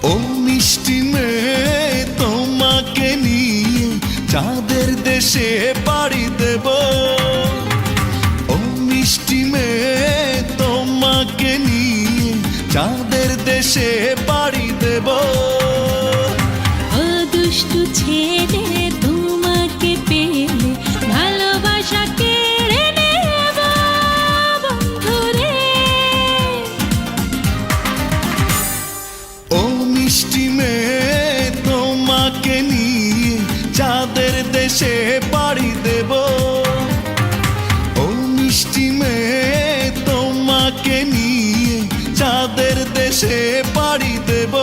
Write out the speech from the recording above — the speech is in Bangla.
ও মিষ্টি মেয়ে তোমাকে নিয়ে চাঁদের দেশে পাড়ি দেব। ও মিষ্টি মেয়ে তোমাকে নিয়ে চাঁদের দেশে পাড়ি দেব। ও দুষ্টু ছেলে তোমাকে পেলে ভালোবাসা কেড়ে নেব বন্ধুরে। ও মিষ্টি মেয়ে তোমাকে নিয়ে চাঁদের দেশে পাড়ি দেব। ও মিষ্টি মেয়ে তোমাকে নিয়ে চাঁদের দেশে পাড়ি দেব।